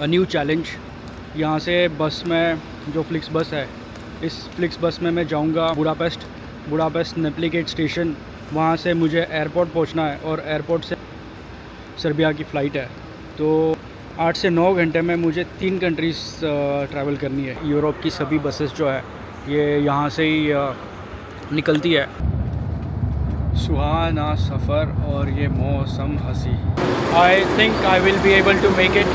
New challenge. यहाँ से बस में जो फ्लिक्स बस है, इस फ्लिक्स बस में मैं जाऊँगा बुडापेस्ट नेप्लिकेट स्टेशन। वहाँ से मुझे एयरपोर्ट पहुँचना है और एयरपोर्ट से सर्बिया की फ़्लाइट है। तो 8 से 9 घंटे में मुझे 3 कंट्रीज़ ट्रैवल करनी है। यूरोप की सभी बसेस जो है ये यहाँ से ही निकलती है। सुहाना सफ़र और ये मौसम हंसी। I think I will be able to make it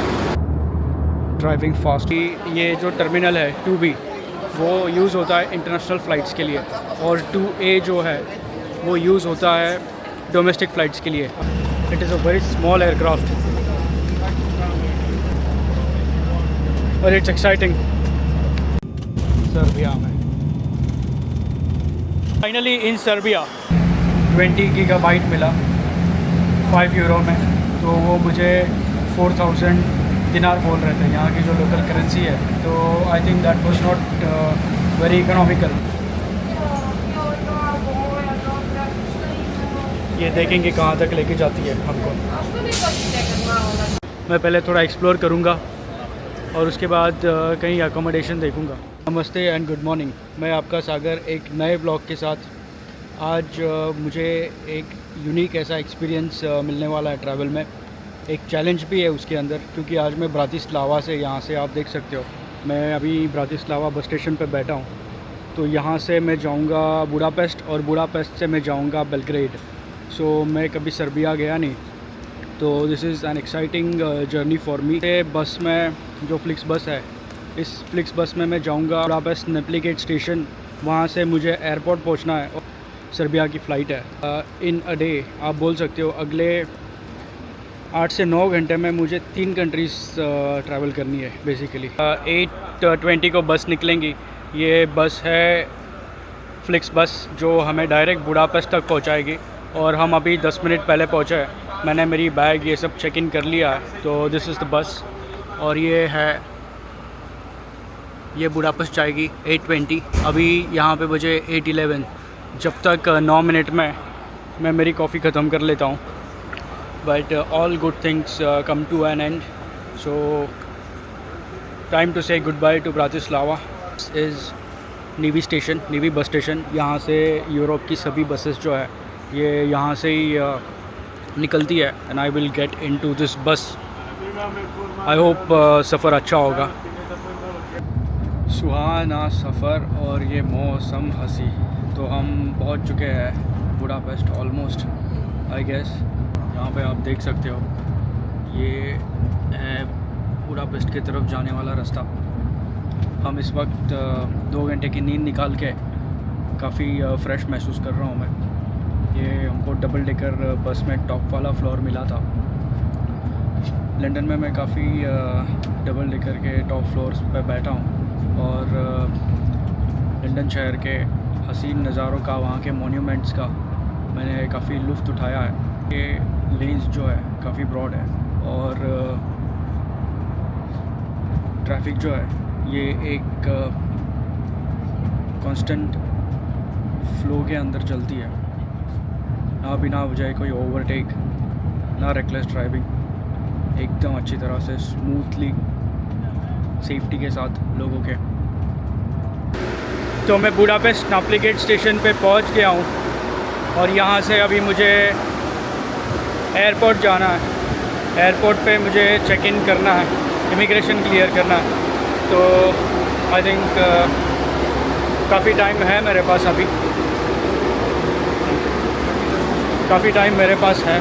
driving fast. ये जो टर्मिनल है 2B वो यूज़ होता है इंटरनेशनल फ़्लाइट्स के लिए, और 2A जो है वो यूज़ होता है डोमेस्टिक फ़्लाइट्स के लिए। It is a very small aircraft और इट्स एक्साइटिंग। सर्बिया में फाइनली इन सर्बिया 20 गीगाबाइट मिला 5 यूरो में। तो वो मुझे 4000 दिनार बोल रहे थे, यहाँ की जो लोकल करेंसी है। तो I think that was not very economical. ये देखेंगे कहाँ तक लेके जाती है हमको। मैं पहले थोड़ा एक्सप्लोर करूँगा और उसके बाद कहीं अकोमोडेशन देखूँगा। नमस्ते एंड गुड मॉर्निंग, मैं आपका सागर एक नए ब्लॉग के साथ। आज मुझे एक यूनिक ऐसा एक्सपीरियंस मिलने वाला है ट्रैवल में। एक चैलेंज भी है उसके अंदर, क्योंकि आज मैं ब्रातिस्लावा से, यहाँ से आप देख सकते हो मैं अभी ब्रातिस्लावा बस स्टेशन पर बैठा हूँ। तो यहाँ से मैं जाऊँगा बुडापेस्ट और बुडापेस्ट से मैं जाऊँगा बेलग्रेड। सो मैं कभी सर्बिया गया नहीं, तो this is an exciting journey for me. बस में जो फ्लिक्स बस है, इस फ्लिक्स बस में मैं जाऊँगा बुडापेस्ट नेप्लिकेट स्टेशन। वहाँ से मुझे एयरपोर्ट पहुँचना है और सर्बिया की फ़्लाइट है। इन अ डे आप बोल सकते हो अगले 8 से 9 घंटे में मुझे 3 कंट्रीज़ ट्रैवल करनी है बेसिकली। 8:20 को बस निकलेंगी। ये बस है फ्लिक्स बस जो हमें डायरेक्ट बुडापेस्ट तक पहुंचाएगी, और हम अभी 10 मिनट पहले पहुंचे हैं। मैंने मेरी बैग ये सब चेक इन कर लिया है। तो दिस इज़ द बस, और ये बुडापेस्ट जाएगी 8:20। अभी यहाँ पे बजे 8:11। जब तक 9 मिनट में मैं मेरी कॉफ़ी ख़त्म कर लेता हूँ। But all good things come to an end, so time to say good bye to Bratislava. Is Nivy bus station. यहाँ से यूरोप की सभी बसेस जो है ये यहाँ से ही निकलती है। And I will get into this bus. I hope सफ़र अच्छा होगा। सुहाना सफ़र और ये मौसम हंसी। तो हम पहुँच चुके हैं बुडापेस्ट ऑलमोस्ट, आई गेस। यहाँ पे आप देख सकते हो ये है बुडापेस्ट की तरफ जाने वाला रास्ता। हम इस वक्त 2 घंटे की नींद निकाल के काफ़ी फ्रेश महसूस कर रहा हूँ मैं। ये हमको डबल डेकर बस में टॉप वाला फ्लोर मिला था। लंदन में मैं काफ़ी डबल डेकर के टॉप फ्लोर्स पे बैठा हूँ, और लंदन शहर के हसीन नज़ारों का, वहाँ के मोन्यूमेंट्स का मैंने काफ़ी लुत्फ़ उठाया है। ये लेन्स जो है काफ़ी ब्रॉड है, और ट्रैफिक जो है ये एक कांस्टेंट फ्लो के अंदर चलती है। ना बिना वजह कोई ओवरटेक, ना रेकलेस ड्राइविंग, एकदम अच्छी तरह से स्मूथली सेफ्टी के साथ लोगों के। तो मैं बुडापेस्ट नेप्लिकेट स्टेशन पे पहुंच गया हूं, और यहाँ से अभी मुझे एयरपोर्ट जाना है। एयरपोर्ट पे मुझे चेक इन करना है, इमिग्रेशन क्लियर करना है। तो आई थिंक काफ़ी टाइम है मेरे पास, अभी काफ़ी टाइम मेरे पास है।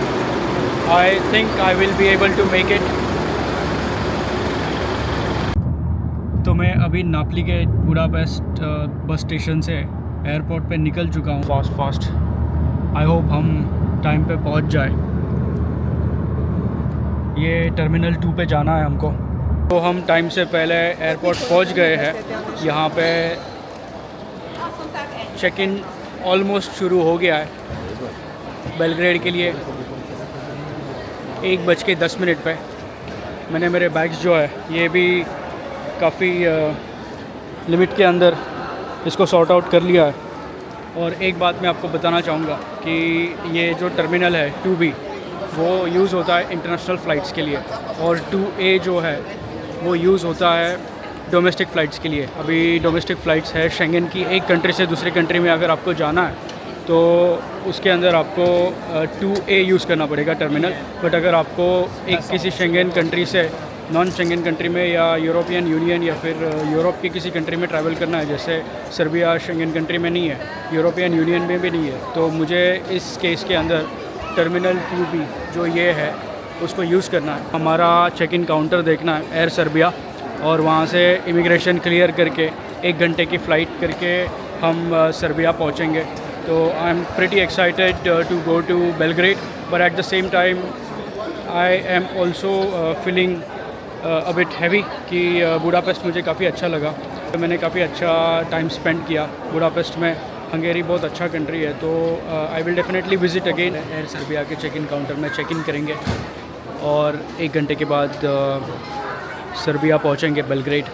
I think I will be able to make it. तो मैं अभी नेप्लिकेट बुडापेस्ट बस स्टेशन से एयरपोर्ट पे निकल चुका हूँ फास्ट। आई होप हम टाइम पे पहुँच जाए। ये टर्मिनल 2 पे जाना है हमको। तो हम टाइम से पहले एयरपोर्ट पहुँच गए हैं। यहाँ पे चेक इन ऑलमोस्ट शुरू हो गया है बेलग्रेड के लिए। 1:10 पे मैंने मेरे बैग्स जो है ये भी काफ़ी लिमिट के अंदर इसको सॉर्ट आउट कर लिया है। और एक बात मैं आपको बताना चाहूँगा कि ये जो टर्मिनल है 2B वो यूज़ होता है इंटरनेशनल फ़्लाइट्स के लिए, और 2A जो है वो यूज़ होता है डोमेस्टिक फ़्लाइट्स के लिए। अभी डोमेस्टिक फ़्लाइट्स है शेंगन की, एक कंट्री से दूसरी कंट्री में अगर आपको जाना है तो उसके अंदर आपको 2A यूज़ करना पड़ेगा टर्मिनल। बट अगर आपको एक किसी शेंगन कंट्री से नॉन शेंगन कंट्री में या यूरोपियन यूनियन या फिर यूरोप की किसी कंट्री में ट्रैवल करना है, जैसे सर्बिया शेंगन कंट्री में नहीं है, यूरोपियन यूनियन में भी नहीं है, तो मुझे इस केस के अंदर टर्मिनल 2B जो ये है उसको यूज़ करना है। हमारा चेक इन काउंटर देखना है एयर सर्बिया, और वहाँ से इमिग्रेशन क्लियर करके 1 घंटे की फ़्लाइट करके हम सर्बिया पहुँचेंगे। तो I am pretty excited to go to Belgrade, but at the same time I am also feeling a bit heavy कि बुडापेस्ट मुझे काफ़ी अच्छा लगा। तो मैंने काफ़ी अच्छा टाइम स्पेंड किया बुडापेस्ट में। हंगेरी बहुत अच्छा कंट्री है, तो I will definitely visit again. Air Serbia के चेक इन काउंटर में चेक इन करेंगे और 1 घंटे के बाद सर्बिया पहुंचेंगे बेलग्रेड।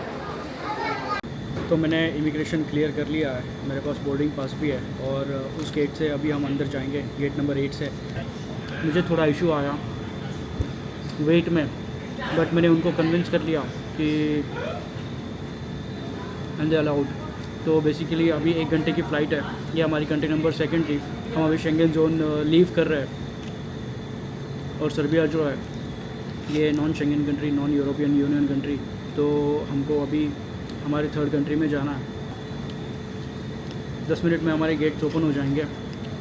तो मैंने इमिग्रेशन क्लियर कर लिया है, मेरे पास बोर्डिंग पास भी है, और उस गेट से अभी हम अंदर जाएंगे, गेट नंबर 8 से। मुझे थोड़ा इशू आया वेट में, बट मैंने उनको कन्विंस कर लिया कि एंड दे अलाउड। तो बेसिकली अभी 1 घंटे की फ़्लाइट है, ये हमारी कंट्री नंबर 2 थी। हम अभी शेंगन जोन लीव कर रहे हैं, और सर्बिया जो है ये non Schengen country, non European union country, तो हमको अभी हमारी 3rd कंट्री में जाना है। 10 मिनट में हमारे गेट्स ओपन हो जाएंगे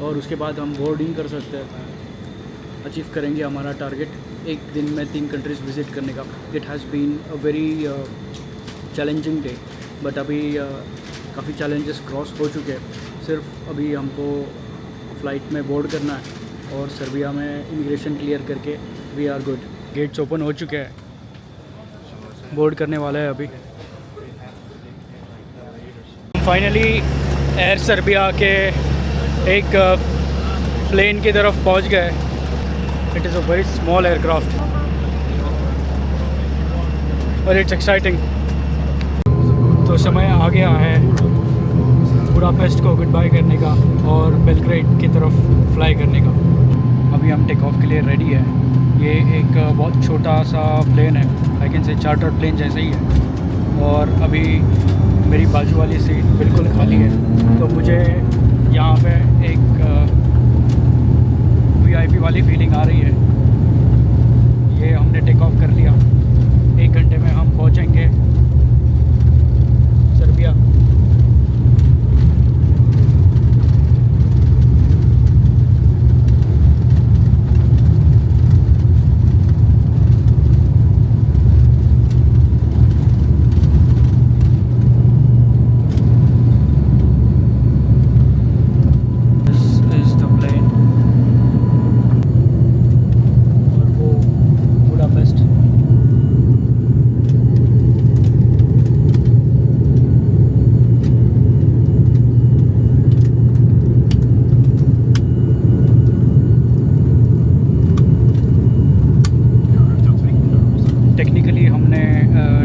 और उसके बाद हम बोर्डिंग कर सकते हैं, अचीव करेंगे हमारा टारगेट, 1 दिन में 3 कंट्रीज़ विज़िट करने का। It has been a very challenging day, but अभी काफ़ी चैलेंजेस क्रॉस हो चुके हैं। सिर्फ अभी हमको फ़्लाइट में बोर्ड करना है और सर्बिया में इमिग्रेशन क्लियर करके we are good. Gates open हो चुके हैं, बोर्ड करने वाला है अभी। फाइनली एयर सर्बिया के एक प्लेन की तरफ पहुंच गए। It is a very small aircraft और इट्स एक्साइटिंग। तो समय आ गया है बुडापेस्ट को गुड बाय करने का और बेलग्रेड की तरफ फ्लाई करने का। अभी हम टेक ऑफ के लिए रेडी है। ये एक बहुत छोटा सा प्लेन है, I can say charter plane जैसे ही है, और अभी मेरी बाजू वाली सीट बिल्कुल खाली है। तो मुझे यहाँ पे एक VIP वाली फीलिंग आ रही है। ये हमने टेक ऑफ कर लिया, 1 घंटे में हम पहुँचेंगे सर्बिया। टेक्निकली हमने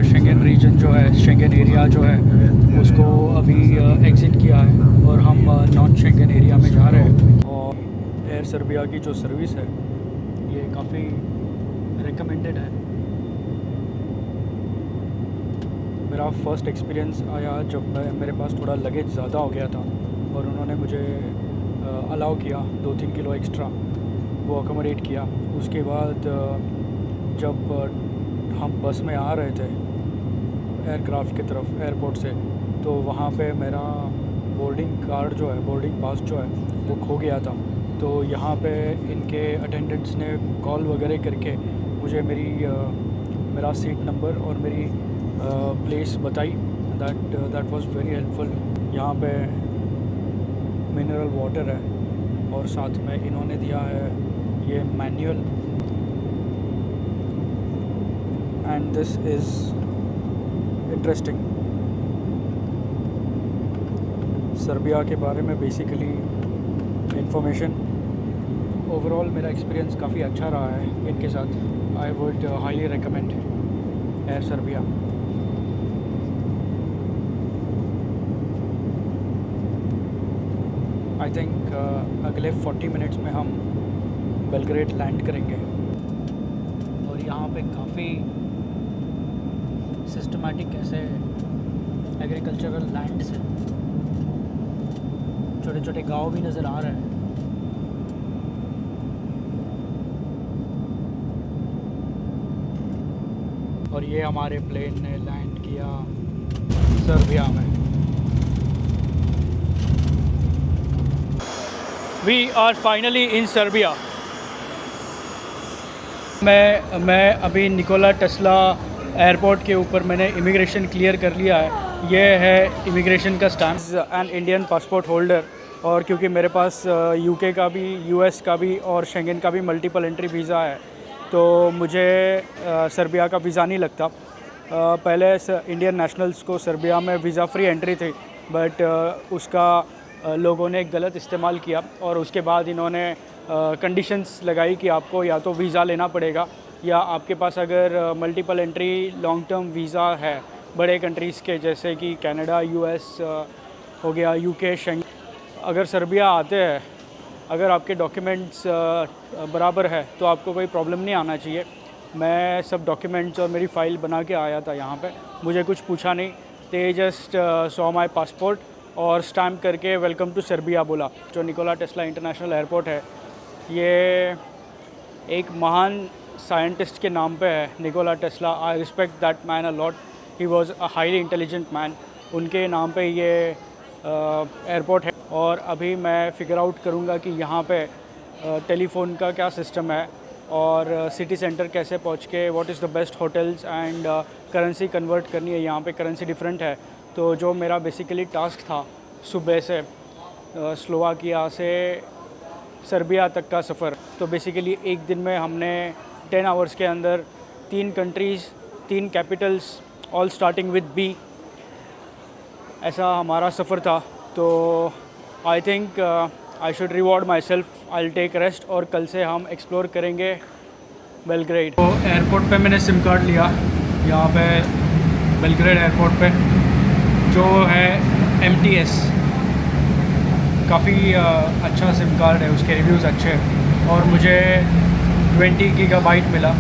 शेंगन रीजन जो है, शेंगन एरिया जो है, उसको अभी एग्ज़िट किया है और हम नॉन शेंगन एरिया में जा रहे हैं। और एयर सर्बिया की जो सर्विस है ये काफ़ी रिकमेंडेड है। मेरा फ़र्स्ट एक्सपीरियंस आया जब मेरे पास थोड़ा लगेज ज़्यादा हो गया था और उन्होंने मुझे अलाउ किया 2-3 किलो एक्स्ट्रा, वो अकोमोडेट किया। उसके बाद जब हम बस में आ रहे थे एयरक्राफ्ट की तरफ एयरपोर्ट से, तो वहाँ पे मेरा बोर्डिंग कार्ड जो है, बोर्डिंग पास जो है, वो खो गया था। तो यहाँ पे इनके अटेंडेंट्स ने कॉल वगैरह करके मुझे मेरा सीट नंबर और मेरी प्लेस बताई। That was very helpful. यहाँ पे मिनरल वाटर है और साथ में इन्होंने दिया है ये manual, and this is interesting. Serbia के बारे में बेसिकली इंफॉर्मेशन। ओवरऑल मेरा एक्सपीरियंस काफ़ी अच्छा रहा है इनके साथ। I would highly recommend air Serbia. I think अगले 40 मिनट्स में हम बेलग्रेड लैंड करेंगे। और यहाँ पे काफ़ी सिस्टमैटिक कैसे एग्रीकल्चरल लैंड से छोटे छोटे गांव भी नज़र आ रहे हैं। और ये हमारे प्लेन ने लैंड किया सर्बिया में। We are finally in Serbia. मैं अभी निकोला टेस्ला एयरपोर्ट के ऊपर मैंने इमिग्रेशन क्लियर कर लिया है। ये है इमिग्रेशन का stamp, an Indian passport holder. और क्योंकि मेरे पास यूके का भी, यूएस का भी और शेंगन का भी मल्टीपल एंट्री वीज़ा है, तो मुझे सर्बिया का वीज़ा नहीं लगता। पहले इंडियन नेशनल्स को सर्बिया में वीज़ा फ्री एंट्री थी, बट उसका लोगों ने गलत इस्तेमाल किया और उसके बाद इन्होंने कंडीशंस लगाई कि आपको या तो वीज़ा लेना पड़ेगा या आपके पास अगर multiple entry long term visa है बड़े कंट्रीज़ के, जैसे कि कनाडा, यूएस हो गया, यूके, शेंगन, अगर सर्बिया आते हैं, अगर आपके डॉक्यूमेंट्स बराबर है तो आपको कोई प्रॉब्लम नहीं आना चाहिए। मैं सब डॉक्यूमेंट्स और मेरी फ़ाइल बना के आया था यहाँ पे, मुझे कुछ पूछा नहीं। They just saw my passport और स्टैम्प करके वेलकम टू सर्बिया बोला। जो निकोला टेस्ला इंटरनेशनल एयरपोर्ट है, ये एक महान साइंटिस्ट के नाम पे है, Nikola Tesla. I respect that man a lot, he was a highly intelligent man. उनके नाम पे ये एयरपोर्ट है। और अभी मैं फ़िगर आउट करूँगा कि यहाँ पे टेलीफोन का क्या सिस्टम है और सिटी सेंटर कैसे पहुँच के what is the best hotels and currency convert करनी है। यहाँ पे करेंसी डिफरेंट है। तो जो मेरा बेसिकली टास्क था सुबह से स्लोवाकिया से सर्बिया तक का सफ़र, तो बेसिकली एक दिन में हमने 10 आवर्स के अंदर 3 countries, 3 capitals, all starting with B, ऐसा हमारा सफ़र था। तो I think I should reward myself, I will take rest और कल से हम एक्सप्लोर करेंगे बेलग्रेड। तो एयरपोर्ट पे मैंने सिम कार्ड लिया, यहाँ पे बेलग्रेड एयरपोर्ट पे, जो है MTS। काफ़ी अच्छा सिम कार्ड है, उसके रिव्यूज़ अच्छे हैं। और मुझे 20 गीगाबाइट मिला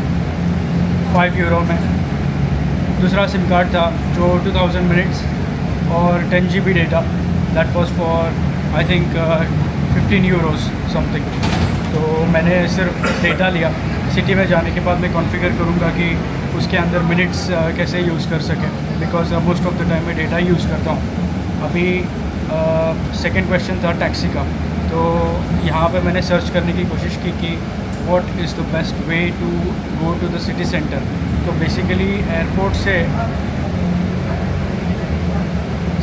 5 यूरो में। दूसरा सिम कार्ड था जो 2000 मिनट्स और 10 GB data, that was for I think 15 euros something. तो मैंने सिर्फ डेटा लिया। सिटी में जाने के बाद मैं कॉन्फ़िगर करूँगा कि उसके अंदर मिनट्स कैसे यूज़ कर सकें, because most of the time मैं डेटा यूज़ करता हूँ। अभी सेकंड क्वेश्चन था टैक्सी का। तो यहाँ पे मैंने सर्च करने की कोशिश की कि what is the best way to go to the city centre. तो बेसिकली एयरपोर्ट से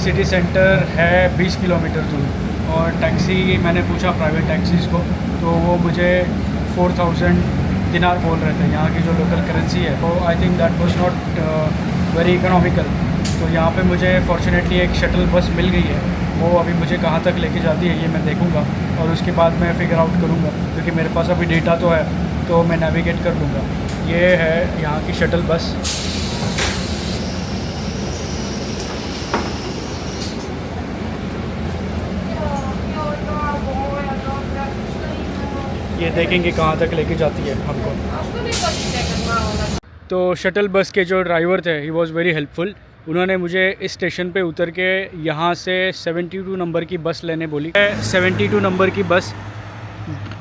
सिटी सेंटर है 20 किलोमीटर दूर। और टैक्सी मैंने पूछा प्राइवेट टैक्सीज़ को, तो वो मुझे 4000 दिनार बोल रहे थे, यहाँ की जो लोकल करेंसी है। तो I think that was not very economical. तो यहाँ पे मुझे फॉर्चुनेटली एक शटल बस मिल गई है। वो अभी मुझे कहाँ तक लेके जाती है ये मैं देखूँगा और उसके बाद मैं फ़िगर आउट करूँगा, क्योंकि मेरे पास अभी डेटा तो है, तो मैं नेविगेट कर लूँगा। ये है यहाँ की शटल बस। ये देखेंगे कहाँ तक लेके जाती है हमको। तो शटल बस के जो ड्राइवर थे, ही वॉज़ वेरी हेल्पफुल। उन्होंने मुझे इस स्टेशन पे उतर के यहाँ से 72 नंबर की बस लेने बोली। 72 नंबर की बस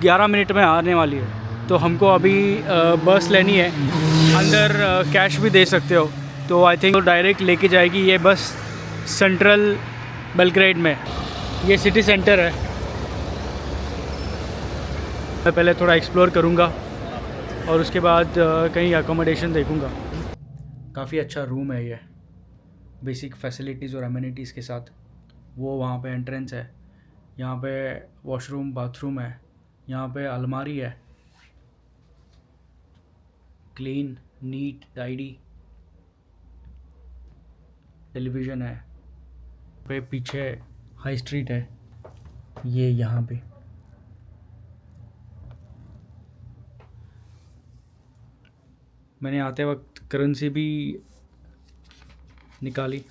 11 मिनट में आने वाली है। तो हमको अभी बस लेनी है, अंदर कैश भी दे सकते हो। तो आई थिंक डायरेक्ट लेके जाएगी ये बस सेंट्रल बेलग्रेड में। ये सिटी सेंटर है। मैं पहले थोड़ा एक्सप्लोर करूँगा और उसके बाद कहीं अकोमोडेशन देखूँगा। काफ़ी अच्छा रूम है ये, बेसिक फैसिलिटीज़ और अमेनिटीज़ के साथ। वो वहाँ पे एंट्रेंस है, यहाँ पे वॉशरूम, बाथरूम है, यहाँ पे अलमारी है, क्लीन, नीट, टाइडी। टेलीविज़न है पे, पीछे हाई स्ट्रीट है ये यहाँ पे। मैंने आते वक्त करेंसी भी निकाली।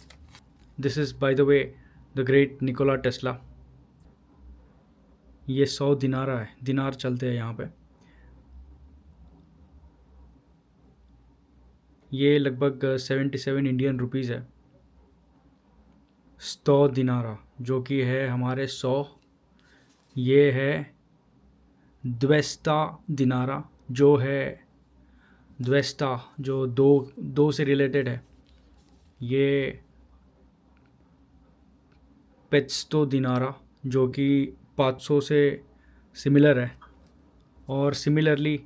This is by the way the great Nikola Tesla. ये 100 दिनारा है, दिनार चलते हैं यहाँ पे। ये लगभग 77 इंडियन रुपीज़ है। 100 दिनारा जो कि है हमारे 100। ये है 200 दिनारा जो है 200 जो दो से रिलेटेड है। ये 500 दिनारा जो कि 500 से सिमिलर है। और सिमिलरली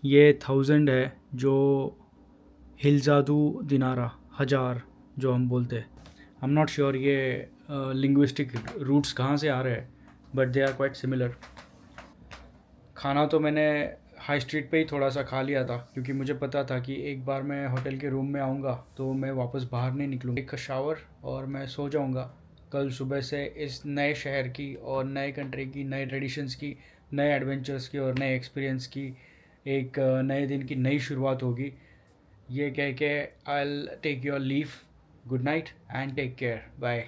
ये 1000 है जो हिलजादू दिनारा 1000 जो हम बोलते हैं। आई एम नॉट श्योर ये लिंग्विस्टिक रूट्स कहाँ से आ रहे हैं, but they are quite similar. खाना तो मैंने हाई स्ट्रीट पे ही थोड़ा सा खा लिया था, क्योंकि मुझे पता था कि एक बार मैं होटल के रूम में आऊँगा तो मैं वापस बाहर नहीं निकलूँगा। एक शावर और मैं सो जाऊँगा। कल सुबह से इस नए शहर की और नए कंट्री की, नए ट्रेडिशंस की, नए एडवेंचर्स की और नए एक्सपीरियंस की एक नए दिन की नई शुरुआत होगी। ये कह के I will take your leave. Good night and take care. Bye.